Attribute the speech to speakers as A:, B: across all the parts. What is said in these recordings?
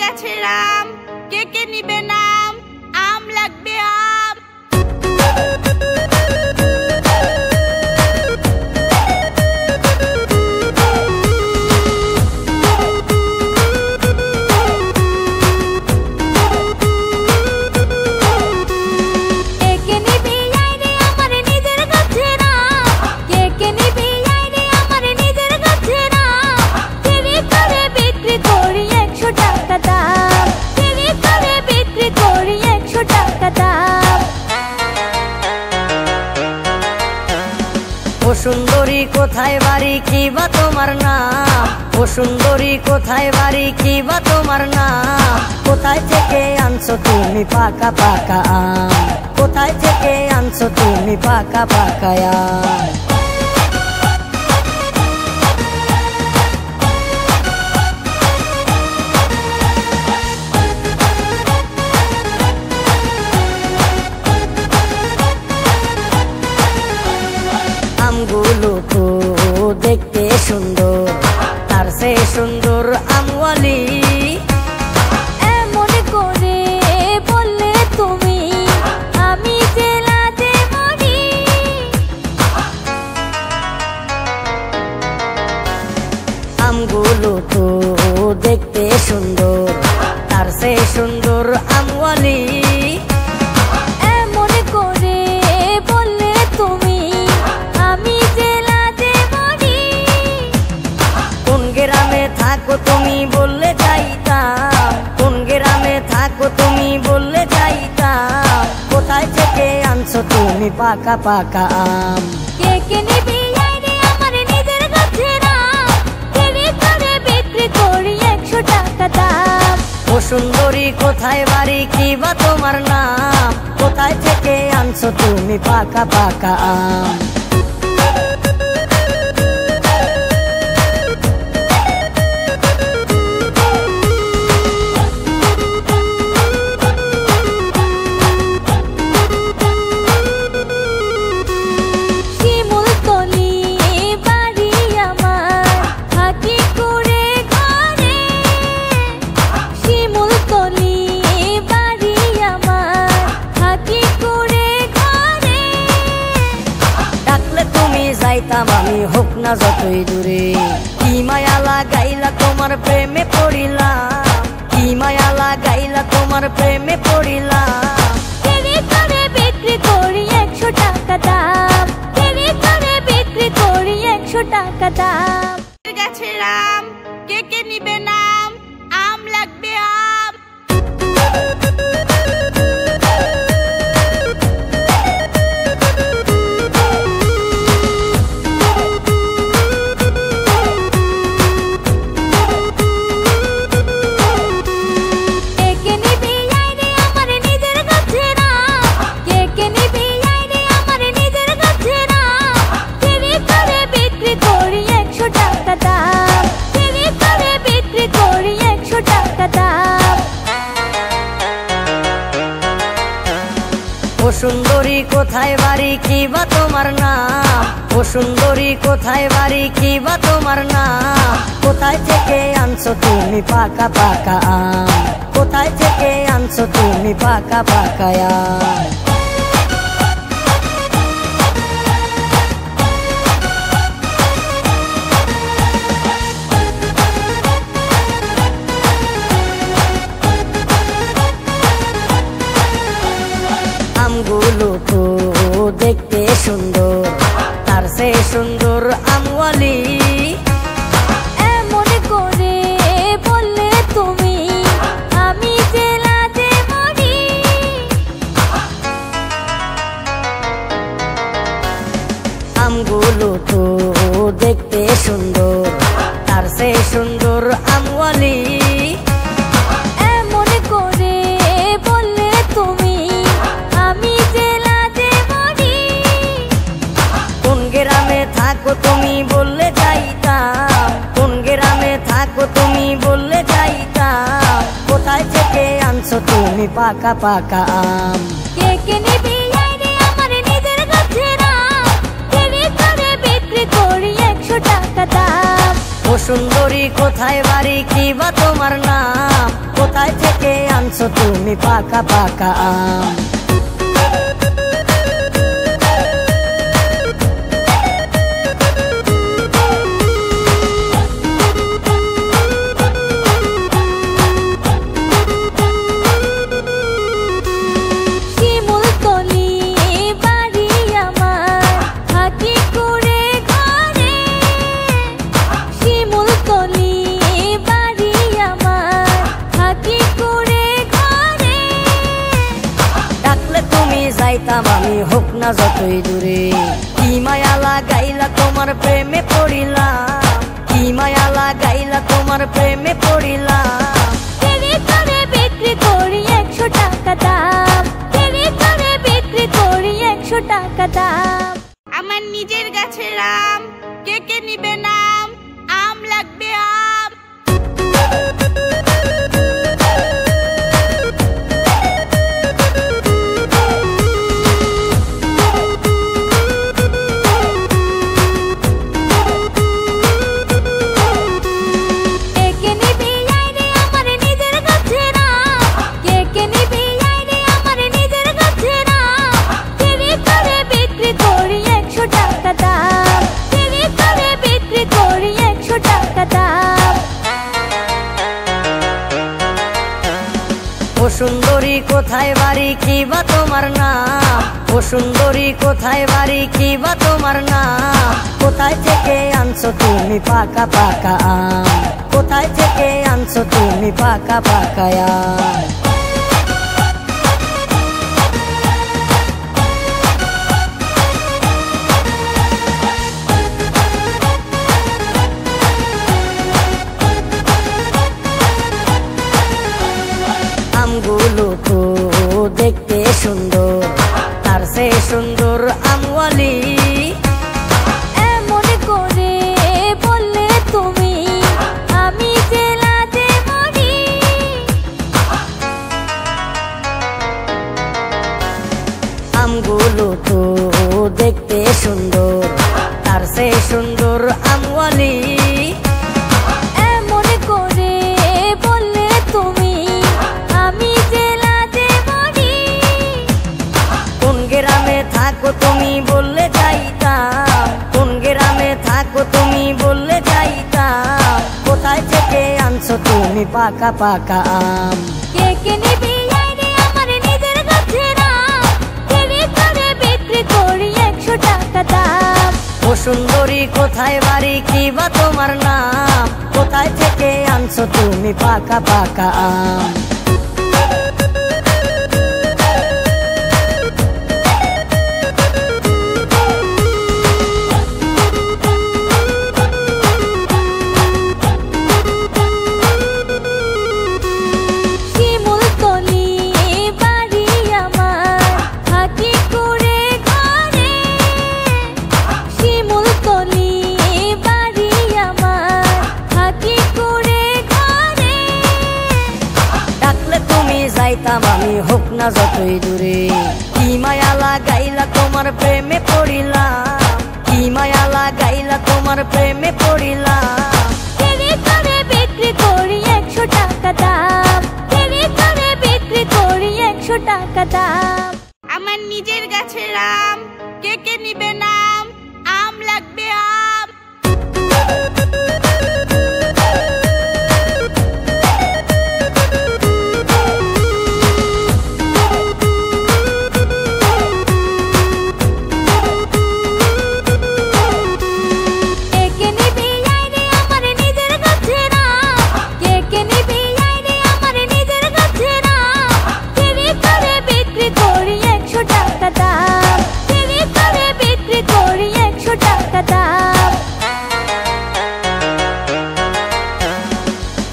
A: গেছে রাম, কে কে নিবে নাম, আম লাগবে আম।
B: ও সুন্দরী কোথায় বাড়ি, কি বা তোমার নাম? ও সুন্দরী কোথায় বাড়ি, কি বা তোমার নাম? কোথায় থেকে আনছো তুমি পাকা পাকা আম? কোথায় থেকে আনছো তুমি পাকা পাকা আম? আমগুলো তো দেখতে সুন্দর, তার সে সুন্দর আমওয়ালি।
C: এমন করে বললে তুমি, আমি জেলাতে মরি।
B: আমগুলো তো দেখতে সুন্দর, তার সে সুন্দর আমওয়ালি।
C: এমন করে বললে তুমি, আমি জেলাতে মরি।
B: কোন গ্রামে থাকো তুমি বললে যাইতাম, কোন গ্রামে থাকো তুমি বললে যাইতাম। কোথায় থেকে আনছো তুমি পাকা পাকা আম?
C: কে কে নিবি আইরে আমার নিজের কাছে নাম, কেড়ে করে বিক্রি করি 100 টাকা দাম।
B: ও সুন্দরী কোথায় বাড়ি, কি বা তোমার নাম? কোথায় থেকে আনছো তুমি পাকা পাকা আম? যাইতাম আমি হোক না যতই দূরে। কি মায়া লাগাইলা তোমার প্রেমে পড়িলাম, কি মায়া লাগাইলা তোমার প্রেমে পড়িলাম।
C: কেড়ে করে বিক্রি করি 100 টাকা দাম, কেড়ে করে বিক্রি করি 100 টাকা দাম।
A: গেছে রাম, কে কে নিবে নাম, আম লাগবে আম।
B: ও সুন্দরী কোথায় বাড়ি, কি বা তোমার নাম? ও সুন্দরী কোথায় বাড়ি, কি বা তোমার নাম? কোথায় থেকে আনছো তুমি পাকা পাকা আম? কোথায় থেকে আনছো তুমি পাকা পাকা আম? আমগুলো তো দেখতে সুন্দর, তার সে সুন্দর আমওয়ালি।
C: এমন করে বললে তুমি, আমি জেলাতে মরি।
B: আমগুলো তো দেখতে সুন্দর, তার সে সুন্দর আমওয়ালি।
C: এমন করে বললে তুমি, আমি জেলাতে মরি।
B: কোন গ্রামে থাকো তুমি বললে যাইতাম, কোন গ্রামে থাকো তুমি বললে যাইতাম। কোথায় থেকে আনছো তুমি পাকা পাকা আম?
C: কে কে নিবি আইরে আমার নিজের কাছে নাম, কেড়ে করে বিক্রি করি 100 টাকা দাম।
B: ও সুন্দরী কোথায় বাড়ি, কি বা তোমার নাম? কোথায় আনছো তুমি পাকা পাকা আম। যাইতাম আমি হোক না যতই দূরে, কি মায়া লাগাইলা তোমার প্রেমে পড়িলাম, কি মায়া লাগাইলা তোমার প্রেমে পড়িলাম।
C: তেরে করে বিক্রি করি 100 টাকা দাম, তেরে করে বিক্রি করি 100 টাকা দাম।
A: আমার নিজের গাছের আম, কে কে নিবে নাম, আম লাগবে আম।
B: ও সুন্দরী কোথায় বাড়ি কি বা তোমার নাম, ও সুন্দরী কোথায় বাড়ি কি বা তোমার নাম। কোথায় থেকে আনছো তুমি পাকা পাকা আম, কোথায় থেকে আনছো তুমি পাকা পাকা আম। আমগুলো তো দেখতে সুন্দর, তার সে সুন্দর আমওয়ালি।
C: এমন করে বললে তুমি আমি যে লাজে মরি।
B: আমগুলো তো দেখতে সুন্দর, তার সে সুন্দর আমওয়ালি।
C: এমন করে বললে তুমি আমি যে লাজে মরি।
B: কোন গ্রামে থাকো তুমি বললে যাইতাম, কোন গ্রামে থাকো তুমি বললে যাইতাম। কোথায় থেকে আনছো তুমি পাকা পাকা আম।
C: কে কে নিবি আইরে আমার নিজের গাছের আম, তেরে করে বিক্রি করি 100 টাকা দাম।
B: ও সুন্দরী কোথায় বাড়ি কি বা তোমার নাম, কোথায় থেকে আনছো তুমি পাকা পাকা আম। যাইতাম আমি হোক না যতই দূরে, কি মায়া লাগাইলা তোমার প্রেমে পড়িলাম, কি মায়া লাগাইলা তোমার প্রেমে পড়িলাম।
C: তেরে করে বিক্রি করি 100 টাকা দাম, তেরে করে বিক্রি করি 100 টাকা দাম।
A: আমার নিজের গাছের আম, কে কে নিবে নাম, আম লাগবে আম।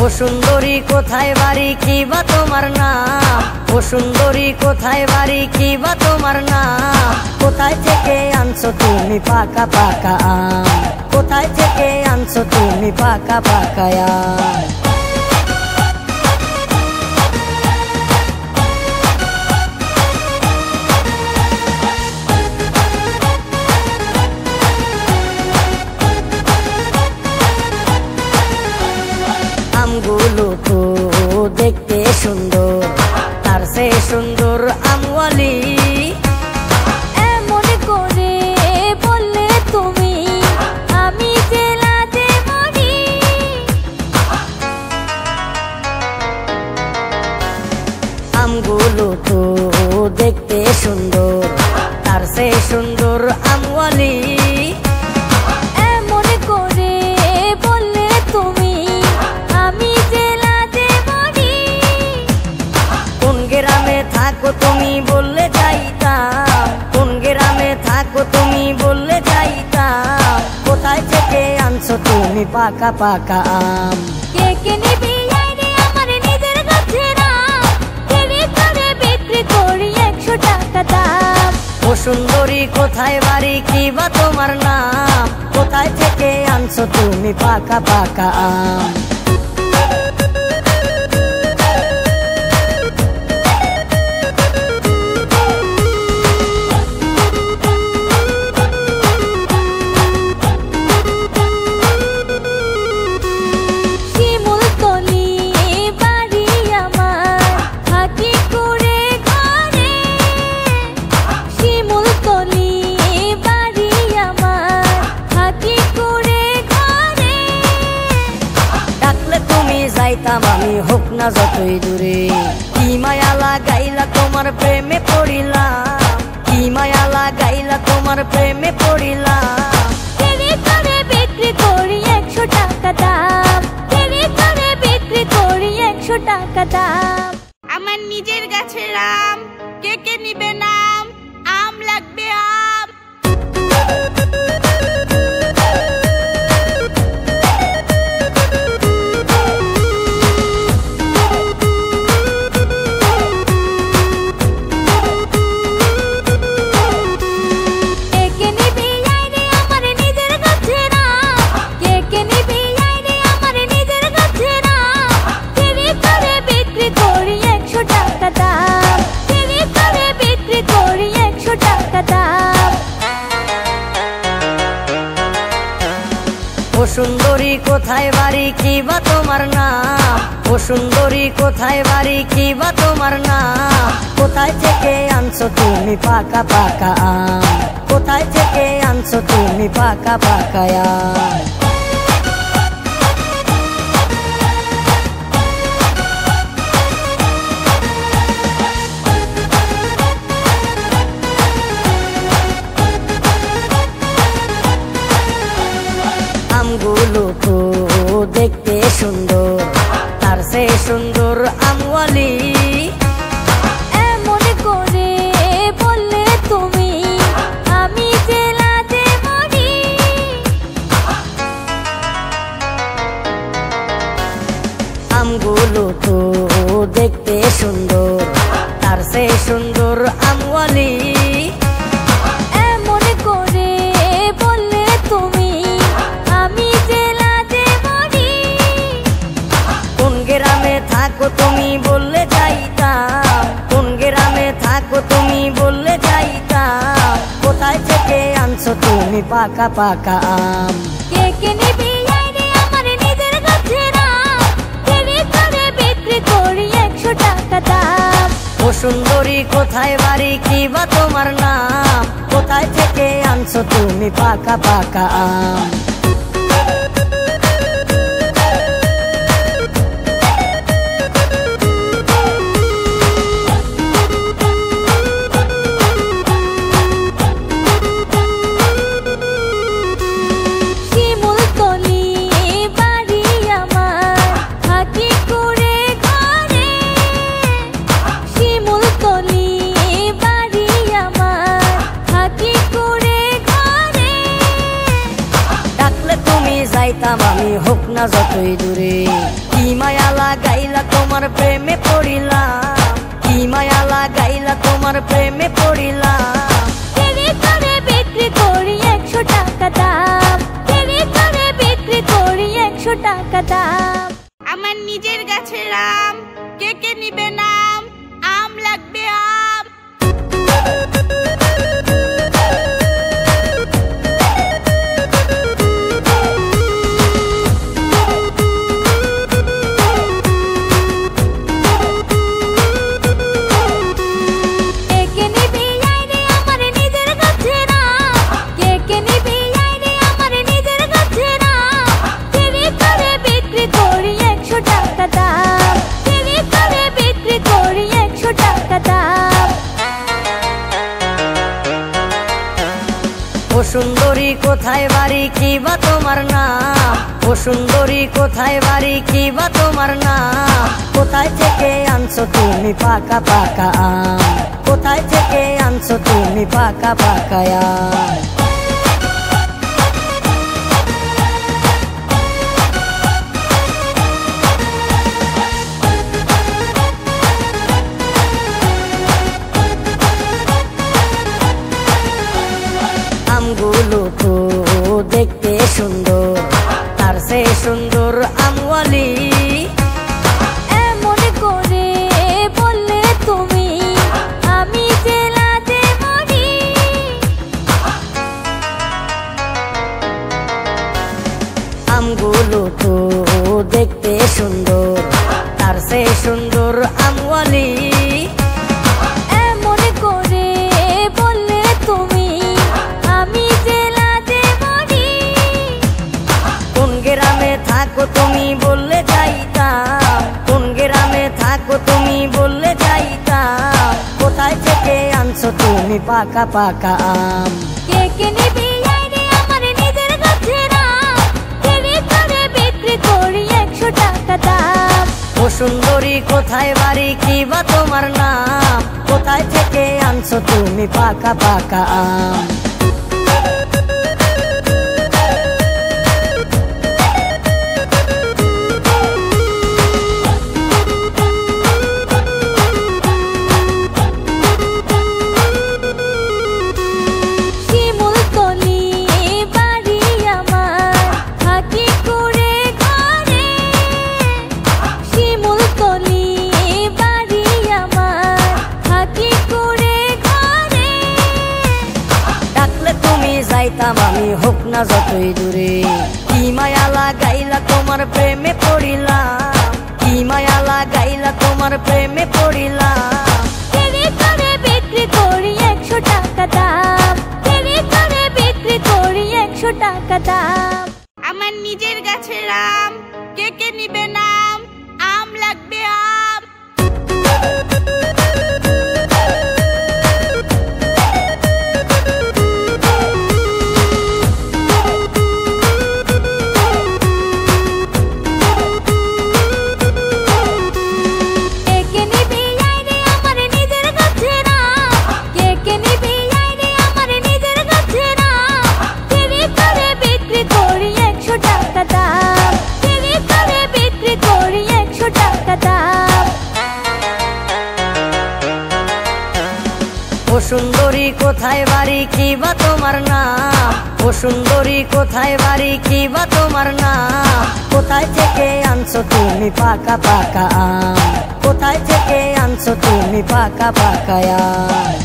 B: ও সুন্দরী কোথায় বাড়ি কি বা তোমার নাম, ও সুন্দরী কোথায় বাড়ি কি বা তোমার নাম। কোথায় থেকে আনছো তুমি পাকা পাকা আম, কোথায় থেকে আনছো তুমি পাকা পাকা আম। আমগুলো তো দেখতে সুন্দর, সুন্দর আমওয়ালি
C: এমন করে বললে তুমি আমি যে লাজে মরি।
B: আমগুলো তো দেখতে সুন্দর, তার সে সুন্দর আমওয়ালি
C: এমন করে বললে তুমি আমি যে লাজে মরি।
B: কোন গ্রামে থাকো তুমি বললে যাইতাম, কোন গ্রামে থাকো তুমি বললে যাইতাম। কোথায় থেকে আনছো তুমি পাকা পাকা আম?
C: কে কে নিবি আইরে আমার নিজের গাছের আম, কেড়ে করে বিক্রি করি 100 টাকা দাম।
B: ও সুন্দরী কোথায় বাড়ি কি বা তোমার নাম? কোথায় থেকে আনছো তুমি পাকা পাকা আম?
C: শিমুলতলি বাড়ি আমার, থাকি কুড়ে ঘরে। শিমুলতলি বাড়ি আমার, থাকি কুড়ে ঘরে।
B: ডাকলে তুমি যাইতাম আমি, হোক না যতই দূরে। কি মায়া লাগাইলা তোমার প্রেমে পড়িলাম, কি মায়া লাগাইলা তোমার প্রেমে পড়িলাম।
C: কেড়ে করে বিক্রি করি 100 টাকা দাম, কেড়ে করে বিক্রি করি 100 টাকা দাম।
A: আমার নিজের গাছের আম, কে কে নিবে নাম? আম লাগবে আম।
C: কে কে নিবি আইরে আমার নিজের গাছের আম, কে কে নিবি আইরে আমার নিজের গাছের আম। কেড়ে করে বিক্রি করি 100 টাকা দাম, কেড়ে করে বিক্রি করি 100 টাকা দাম।
B: ও সুন্দরী কোথায় বাড়ি কি বা তোমার নাম? ও সুন্দরী কোথায় বাড়ি কি বা তোমার নাম? কোথায় থেকে আনছো তুমি পাকা পাকা আম? কোথায় থেকে আনছো তুমি পাকা পাকা আম? আমগুলো তো দেখতে সুন্দর, তার সে সুন্দর আমওয়ালি
C: এমন করে বললে তুমি আমি যে লাজে মরি।
B: আমগুলো তো দেখতে সুন্দর, তার সে সুন্দর আমওয়ালি
C: এমন করে বললে তুমি আমি যে লাজে মরি।
B: কোন গ্রামে থাকো তুমি বললে যাইতাম, কোন গ্রামে থাকো তুমি বললে যাইতাম। কোথায় থেকে আনছো তুমি পাকা পাকা আম?
C: কে কে নিবি আইরে আমার নিজের গাছের আম, কেড়ে করে বিক্রি করি 100 টাকা দাম।
B: ও সুন্দরী কোথায় বাড়ি কি বা তোমার নাম? কোথায় থেকে আনছো তুমি পাকা পাকা আম?
C: শিমুলতলি বাড়ি আমার, থাকি কুড়ে ঘরে। শিমুলতলি বাড়ি আমার, থাকি কুড়ে ঘরে।
B: ডাকলে তুমি যাইতাম আমি, হোক না যতই দূরে। কি মায়া লাগাইলা তোমার প্রেমে পড়িলাম, কি মায়া লাগাইলা তোমার প্রেমে পড়িলাম।
C: কেড়ে করে বিক্রি করি 100 টাকা দাম, কেড়ে করে বিক্রি করি 100 টাকা দাম।
A: আমার নিজের গাছের আম, কে কে নিবে নাম? আম লাগবে আম।
B: ও সুন্দরী কোথায় বাড়ি কি বা তোমার নাম, ও সুন্দরী কোথায় বাড়ি কি বা তোমার নাম, কোথায় থেকে আনছো তুমি পাকা পাকা আম, কোথায় থেকে আনছো তুমি পাকা পাকা আম। আমগুলো তো দেখতে সুন্দর, তার সে সুন্দর আমওয়ালি,
C: এমন করে বললে তুমি আমি জেলাতে মরি।
B: আমগুলো তো দেখতে সুন্দর, তার সে সুন্দর আমওয়ালি,
C: এমন করে বললে তুমি আমি জেলাতে মরি।
B: কোন গ্রামে থাকো তুমি বললে যাইতাম, কোন গ্রামে থাকো তুমি বললে যাইতাম, কোথায় থেকে আনছো তুমি পাকা পাকা আম।
C: কে কে নিবি আইরে আমার নিজের গাছের আম, কেড়ে করে বিক্রি করি 100 টাকা দাম।
B: ও সুন্দরী কোথায় বাড়ি কি বা তোমার নাম, কোথায় থেকে আনছো তুমি পাকা পাকা আম।
C: শিমুলতলি বাড়ি আমার, থাকি কুড়ে ঘরে। শিমুলতলি বাড়ি আমার, থাকি কুড়ে ঘরে।
B: ডাকলে তুমি যাইতাম আমি হোক না যতই দূরে, কি মায়া লাগাইলা তোমার প্রেমে পড়িলাম, কি মায়া লাগাইলা তোমার প্রেমে পড়িলাম।
C: কেড়ে করে বিক্রি করি 100 টাকা দাম, কেড়ে করে বিক্রি করি 100 টাকা দাম।
A: আমার নিজের গাছের আম, কে কে নিবে নাম, আম লাগবে আম।
C: কে কে নিবি আইরে আমার নিজের গাছের আম, কে কে নিবি আইরে আমার নিজের গাছের আম। কেড়ে করে বিক্রি করি 100 টাকা দাম, কেড়ে করে বিক্রি করি 100 টাকা দাম।
B: ও সুন্দরী কোথায় বাড়ি কি বা তোমার নাম, ও সুন্দরী কোথায় বাড়ি কি বা তোমার নাম, কোথায় থেকে আনছো তুমি পাকা পাকা আম, কোথায় থেকে আনছো তুমি পাকা পাকা আম।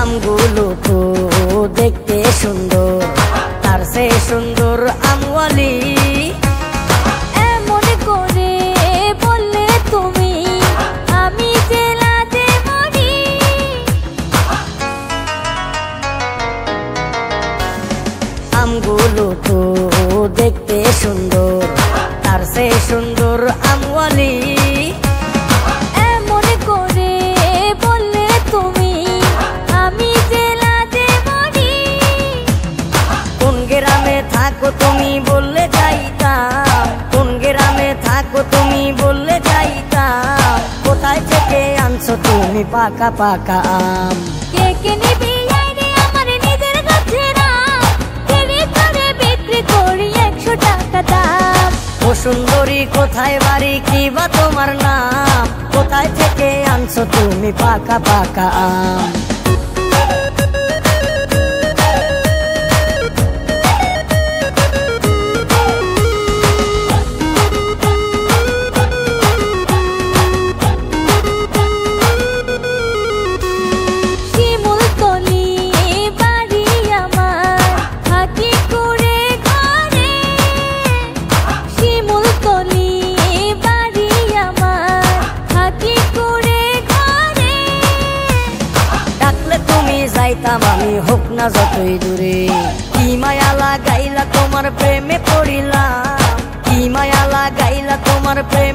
B: আমগুলো তো দেখতে সুন্দর, তার সে সুন্দর আমওয়ালি,
C: এমন করে বললে তুমি আমি জেলাতে মরি।
B: আমগুলো তো দেখতে সুন্দর, তার সে সুন্দর আমওয়ালি,
C: এমন করে বললে তুমি আমি জেলাতে মরি।
B: কোন গ্রামে থাকো তুমি বললে যাইতাম, কোন গ্রামে থাকো তুমি বললে যাইতাম, কোথায় থেকে আনছো তুমি পাকা পাকা আম।
C: কে কে নিবি আইরে আমার নিজের গাছের আম, কেড়ে করে বিক্রি করি 100 টাকা দাম।
B: ও সুন্দরী কোথায় বাড়ি কি বা তোমার নাম, কোথায় থেকে আনছো তুমি পাকা পাকা আম।
C: শিমুলতলি বাড়ি আমার, থাকি কুড়ে ঘরে। শিমুলতলি বাড়ি আমার, থাকি কুড়ে ঘরে।
B: চাইতাম আমি হোক না যতই দূরে। কি মায়া লাগাইলা তোমার প্রেমে পড়িলাম, কি মায়া লাগাইলা তোমার প্রেমে